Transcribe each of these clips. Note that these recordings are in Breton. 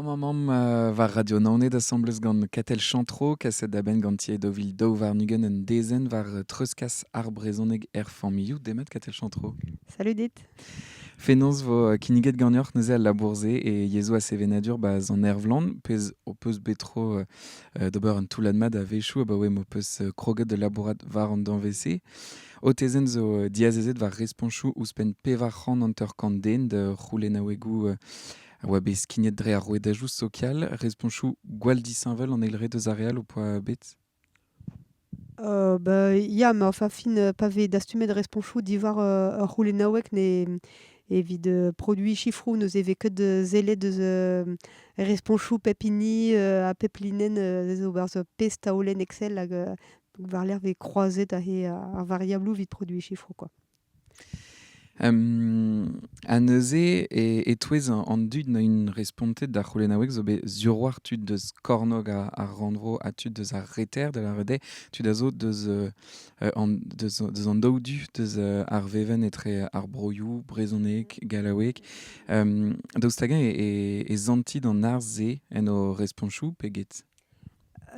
Mam war radio naonet assemblez gant Katel Chantro, kaset da ben gant tie dovil daou war nugen un dezen war treuskas ar brezhoneg familloù demat Katel Chantro. Salut dit. Fenoz vo kiniget gagnoc'h neuze al labourze e yezo a sevenadur an ervlan, pez o peus betro d'ober un toulad mad a vechou, ba oem o peus kroget de labourat var an danvese. O tezen zo diazezet var responchou ouzpen pevar c'han an teur kant den de roule naouegou oa bez skignet dre ar rouedajou sokial, responchou gwall disañvel an eilre deus areal o poa bet. Ya, mais enfin fin pavé d'astumet responchou diwar roule naouek ne evit produit chifrou neus eve ket de zele deus responchou pepini a peplinen zo bar zo pez taolen excel hag war l'air ve croazet ar variablou vit produit chifrou quoi. A neuze e touez an dud na un respontet da c'houlennaoueg zo bet zuroar tud deus kornog a randro a tud deus ar reter de la rede, tud a zo deus an daoudu deus ar veven etre ar broioù, brezhoneg, galaoueg. Daoust tagen e zantid an ar ze en o responchou peget.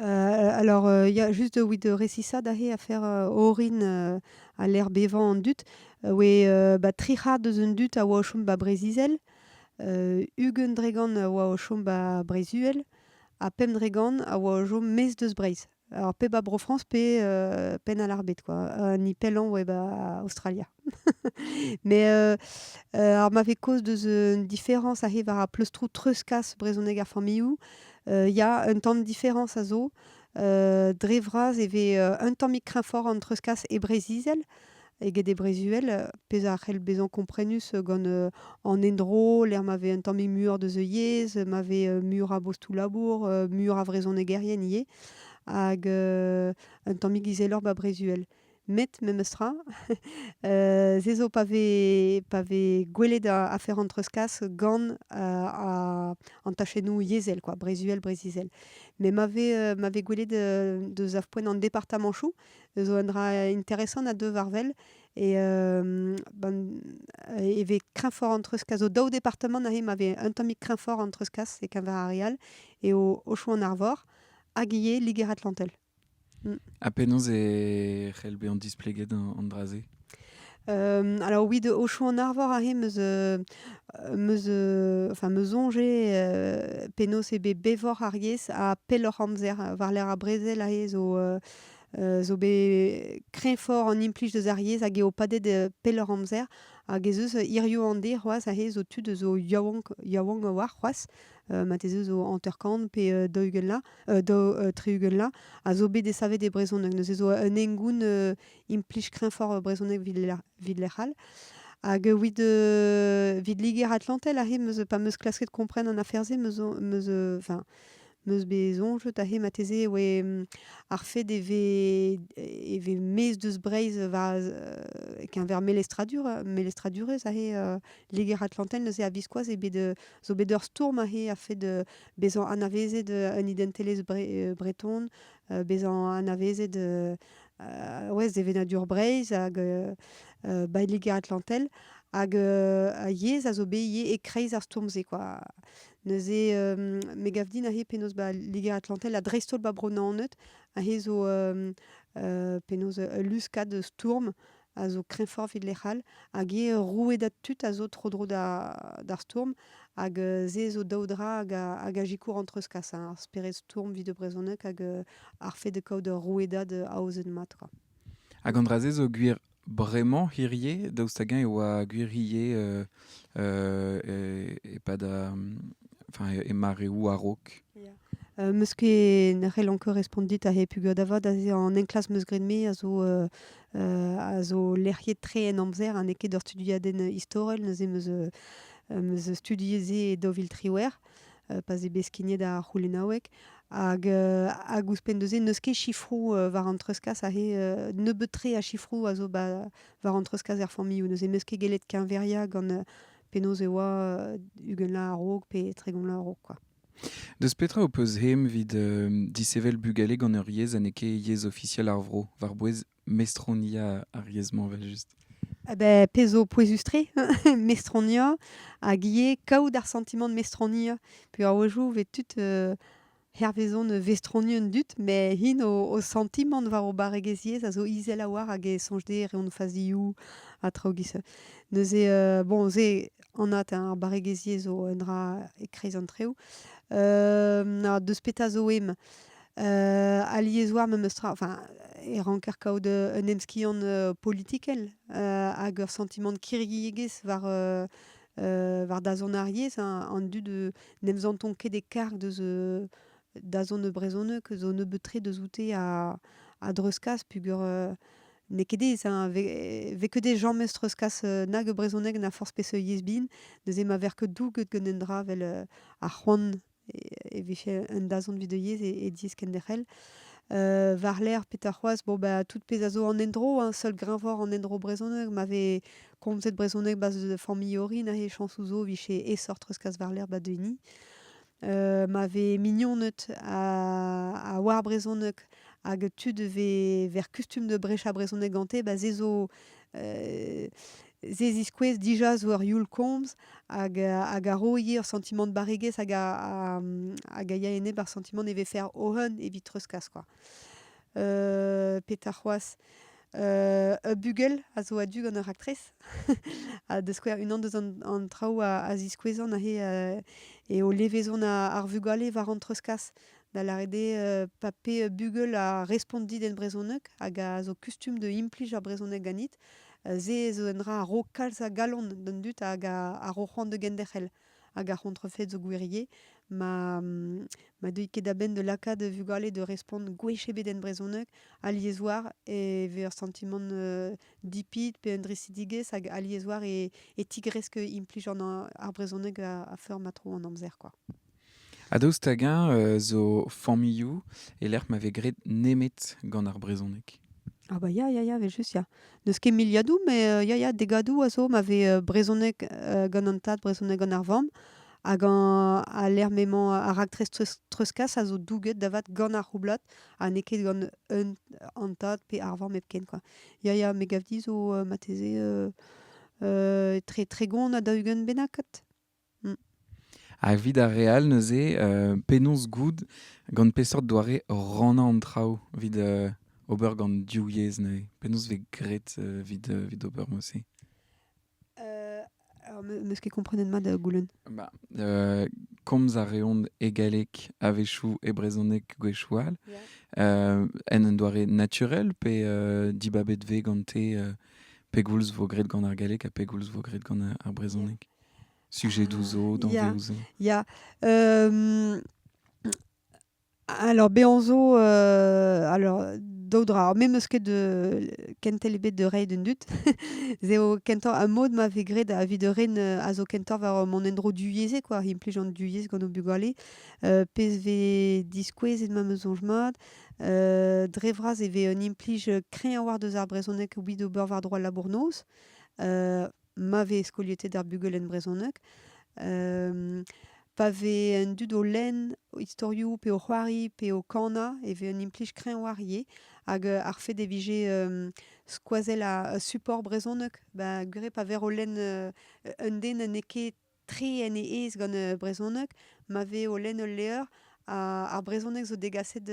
Alors, il y a juste oui de récissa dahe à faire orin à l'air bévant en dut. Oui, triha deus un dut a oa o chom ba brezizel. Ugen dregan a oa o chom ba brezuel. A pem dregan a oa o chom mez deus breiz. Alors, pe ba bro France, pen à l'arbet, quoi. Ni pelan, ouais, bah, Australia. Mais, alors, ma fait cause de une différence arrive à plus trop treuskas brezoneg ar familloù. Il y a un temps de différence à zo. Drevraz avait un temps mi fort entre treuskas et brezizel. Et des brezuel, pez a c'hell bezan komprenus gant en endro, l'air m'avait un temps mi mur de zeuillez, m'avait mur a bostou labour, mur a vrezoneg erien ie. Hag un tamm gizelor ba brezuel. Met memestra, zezo pave gwelet a faire an treuskas gant an tachenou yezel, quoi, brezuel, brezizel. Mais m'ave gwelet deus av poent an departamentoù, zo un dra interesant a deux varvel, et eve kreñvor an treuskas, o daou departement a m'ave un tamm kreñvor an treuskas e kaver arial, et o chou an arvor, hag ie liger atlantel. A penaos e c'hell be an displeget an draze. Alors oui, de Auchou en Arvor a meus onge penaos ebe bevor ariez a pelor amzer war l'air a brezel a zo be kreñvor an implij deus ariez hag eo padet pelor amzer hag ez eus irio an de c'hoaz a zo tud zo yaouank war c'hoaz mat ez eus zo anterkant pe treugen la a zo bet desavet de brezhoneg neus ezo un engoun implij kreñvor brezhoneg vid lec'hal. Hag vid liger atlantel a meus pa meus klasket kompren an aferze meus bezonj ta mateze ar fet eve mez deus breiz ken ver melestradurez liger atlantel neus a viskoaz zo bet ur stourm a fet bezan anavezet un identelez breton, bezan anavezet zevenadur breiz hag liger atlantel hag a yez a zo bet ie e kreiz ar stourm-se, quoi. Neuze me gav din a penaos liger atlantel a dreistol ba bronaonet a zo penaos luskad stourm a zo kreñvor vid lec'hal hag rouedat tut a zo tro-dro d'ar stourm hag ze zo daoudra hag a jikour an treuskas ar speret stourm vid brezhoneg hag ar fet de kaout rouedat aozet mat, quoi. Hag an draze zo gwir bremañ hirie daoust hag e oa gwir hie e pad e mareoù a-raok. Meus ket n'c'hell anker respondit a pugad avad an enklas meus gredme a zo lec'hiet tre en amzer an eket ur studiadenn istorel neuze meus studieze dovil triwer pas e beskignet da c'houlennaoueg hag ouzhpenn neuze neus ket chifrou war an treuskas a nebeut a chifrou a zo war an treuskas familloù neuze meus ket gelet keñveria gant penaos e oa ugent la a-raok pe tregont la a-raok, quoi. Deus petra o peus hem vid disevel bugale gant ur yez a neke yez officiel ar vro, war bouez mestronia ar yezman vel just. pezo poesustre, mestronia, a gie kaout ar sentiment de mestronia. Puis a oajou vet tout hervezon vestronion dut, mais hin o sentiment var o baregeziez a zo izel a war hag e sonjde reon fazioù a traougise. Neuze, bon, ze an at ar baregeziez zo en dra e kreiz an treo. Deus peta zo em, aliez war me meustra, enfin, e ranker kaout un emskiant politikel, hag ur sentiment kirgiegez var da zon ariez, an dud nemzanton ket e karg da zon de brezhoneg, zo neubetre deus oute a dreuzkas, pug ne kedez, ve ket des gens treuzkas nag brezhoneg na force peus yezbin, deus ema ver ket douget gant en dra vel ar c'hoant e vefe un da zon vid yez e diez kenderc'hel. Var l'air petra c'hoaz, bon, tout pez a zo an endro, seul grinvor an endro brezhoneg, ma ve komzet brezhoneg bas de familh a he chansou zo vije e sort treuzkas var l'air deuni. Ma ve mignonet a war brezhoneg hag tud ver kustum de brecha brezhoneg gante, ze zo ze ziskouez dija zo ur youl komz hag a roie ur sentiment de baregez hag a ya ene bar sentiment e ve fer ohen evit treuzkas, quoi. Petra c'hoaz, bugel a zo adu gant ur aktrez a deus skouer unan deus an traoù a ziskouezan a he e o levezon ar vugale var an treuzkas da larede pa pe bugel a respondit en brezhoneg hag a zo kustum de implij ar brezhoneg ganit, ze zo en dra a ro kalz a galon d'an dut hag a ro c'hoant de genderc'hel hag a c'hontrefet zo gwirier, ma deuit ket da ben de lakad vugale de respond gwech ebet en brezhoneg aliez war e ve ur sentiment dipit pe un dresidigez hag aliez war e tigresk implij an ar brezhoneg a feur matro an amzer, quoi. Ha daoust hag-eñ zo familhoù e lec'h ma ve gret nemet gant ar brezhoneg. Ah bah ya, vel just ya. Neus ket miliadoù, mais ya, degadoù a zo ma ve brezhoneg gant an tad, brezhoneg gant ar vamm, hag a lec'h memant ar aktrez treuzkas a zo douget davat gant ar c'houblat, a neket gant an tad pe ar vamm epken, quoi. Ya, me gav di zo mateze tre gont a daougen bennaket. Ha vid ar real neuze, penaos goude gant peseurt doare rannañ an traoù vid ober gant div yezh ne. Penaos ve gret vid ober mose. Alors, meus ket komprenet mat goulenn. Komz a reont egalek avechou e brezhoneg gwechoual, en un doare naturel pe dibabet ve gante pegoulz vo gret gant ar galek a pegoulz vo gret gant ar brezhoneg. Sujet d'ouzo, d'envie ouzo. Ya. Alors, beanzo, alors, daudra, me meus ket de kentel ebet de reiñ d'un dut. Zeo kentor, un mod ma ve gret a vid ren a zo kentor var mon endro duyeze, quoi. Implij an duyez gant o bugale. Pez ve diskouezet ma meus onj mat. Drevraz e ve un implij kreñ a war deus ar brezhoneg wid ober var droa labournoz. Ma ve skolietet ar bugel en brezhoneg. Pa ve un dud o len, o istorioù, pe o c'hoari, pe o kana, e ve un implij kreñ war ye, hag ar fet e vije skoazel a support brezhoneg, gure pa ver o len un den ne ket tre en e ez gant brezhoneg, ma ve o len ul levr, ar brezhoneg zo degaset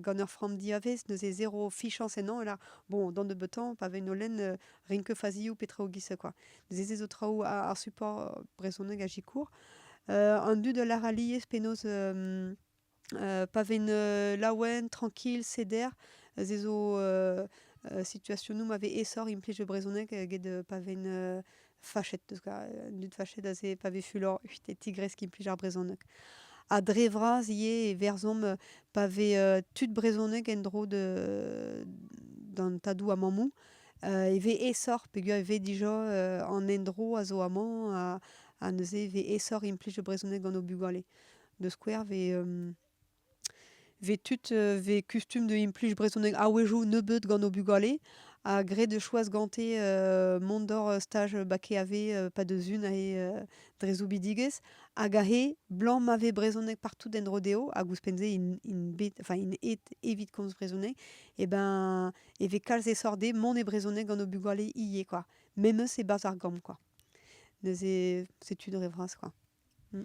gant ur fram diavez, neuze zero fichans ennañ, bon, dan de betan, pa ve no len rinke fazioù petra o gise, quoi. Neuze zo traoù ar support brezhoneg a jikour. An dud lar aliez penaos pa ven laouen, tranquil, seder, ze zo situationnoù ma ve esor implij brezhoneg eget pa ven fachet, deus ka, un dud fachet a ze pa ve fulor e tigresk implij ar brezhoneg. A drevraz ie e verzomp pa ve tud brezhoneg en dro d'an tadoù amañmou, e ve esor, peogwir e ve dija an endro a zo amañ a neuze ve esor implij brezhoneg gant o bugale. Deus skouer ve tud ve kustum de implij brezhoneg a wejou nebeut gant o bugale, a gret de choaz gante mont-dor staj bake ave pa deus un a he drezou bidigez, hag a he blanc ma ve brezhoneg partout den rodeo, hag ouzpenze in et evit komz brezhoneg, e ve kalz esor de mont e brezhoneg gant o bugale ivez, quoi. même c'est bazar gom, quoi. C'est une référence, quoi. Mm.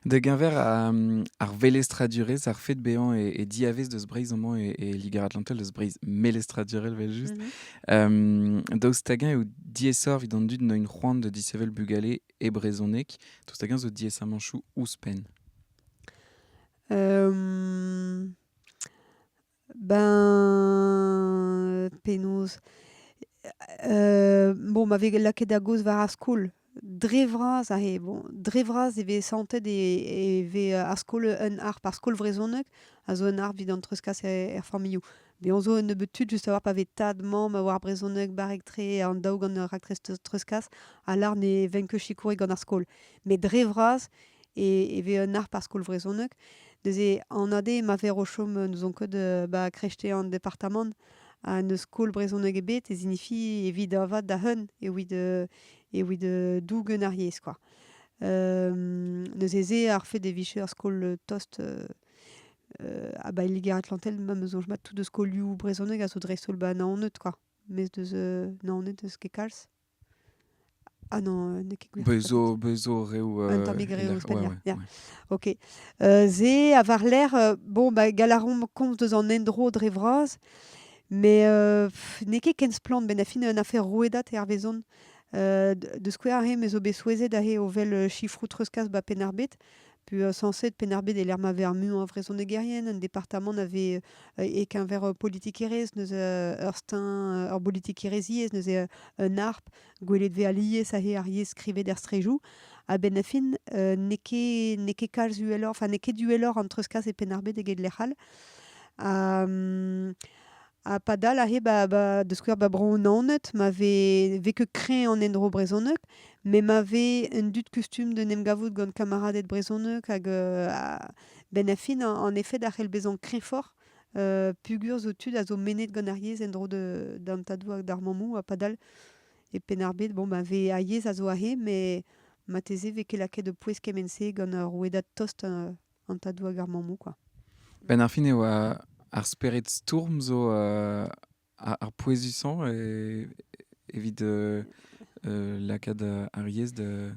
De Genver ar velestradurez, ar fet bean et diavez deus breiz amañ et ligar atlantel deus breiz melestradurel vel just. Mhm. Daoust tagen eo diesor vid an dud noin c'hoant de disevel bugale e brezonek, daoust tagen zo dies amanchou ouzpen. Ben penaos. Bon, ma vez lakaet da goz war ar skol. Dre vras ahe, bon, dre vras e vez santet e vez ar skol un ar par skol vrezhonek, a zo un ar vid an treuzkas familloù. Be on zo un nebetud just a war pa vez tad mamm a war brezhonek barek tre an daou gant ar aktrez treuzkas, a lar ne ven ket chikourek gant ar skol. Me dre vras e vez un ar par skol vrezhonek, deus an ade ma ver o chom neus on ket krechte an departament, an skol brezhonek ebet e signifi evit avad da hun evit dougen ar yezh, quoi. Neus eze ar fet e viche ar skol tost ba ligar atlantel ma meus mat tout de skol liou brezhonek a zo dreistol naonet, quoi. Mes deus naonet deus ket kalz. Ah non, ne ket gwir. Bezo reo... Un tammig reo Spania, ouais, ya. ouais. Ok. Ze a var l'air, bon, galaron komz deus an endro dre vraz, mais ne ket kenz plant ben a fin un affaire rouedat e ar vezon. De skouer ar he me zo bet souezet a he o vel chifrou treuzkas pen ar bet, pu sanset pen ar bet e lerma ver mu an vrezhonek gerien, un departament ave ek un ver politik erez, neus ur stein ur politik ereziez, neus un arp, gwelet ve aliez a he ar yez skrivet er strejou, a ben a fin ne ket kalz uelor, enfin ne ket uelor an treuzkas e pen ar bet eget lec'hal. A padal a he deus skouer bron naonet, ma ve ket kreñ an endro brezhonek, me ma ve un dud kustum de nemgavout gant kamaradet brezhonek hag ben a fin en effet ar c'hell bezañ kreñ for, pugur zo tud a zo menet gant ar yezh endro d'an tadou hag d'ar mammou a padal e pen ar bet, bon, ma ve a yezh a zo a he, me ma teze ve ket lakaet de pouez kemense gant ar rouedat tost an tadou hag ar mammou, quoi. Ben ar fin eo ar spered stourm zo ar poezusan evit lakaat ar yezh de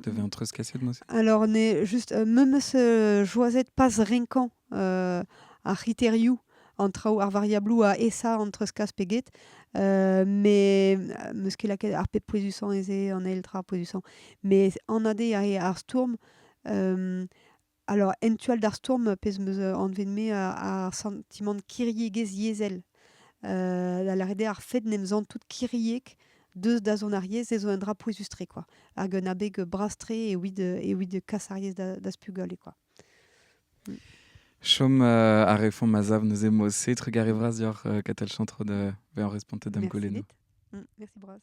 ve an treuzkaset moz. Alors, ne just memes joazet pas renkan ar c'hiterioù an traoù ar variablou a esa an treuzkas peget, mais meus ket lakaet ar pep poezusan eze an eil tra poezusan. Mais an ade a he ar stourm, alors entual d'ar stourm pez meus an ven me ar sentiment kiriegez yezel. Da lâret ar fet nemzan tout kiriek deus da zon ar yezh ez zo un dra poezustre, quoi. Hag un abeg brastre e oit kas ar yezh da spugale, quoi. Chom a refont ma zav neus emo se, trug a revras diolch katel chantro de ve an respontet dam Merci goleno. net. Merci braz.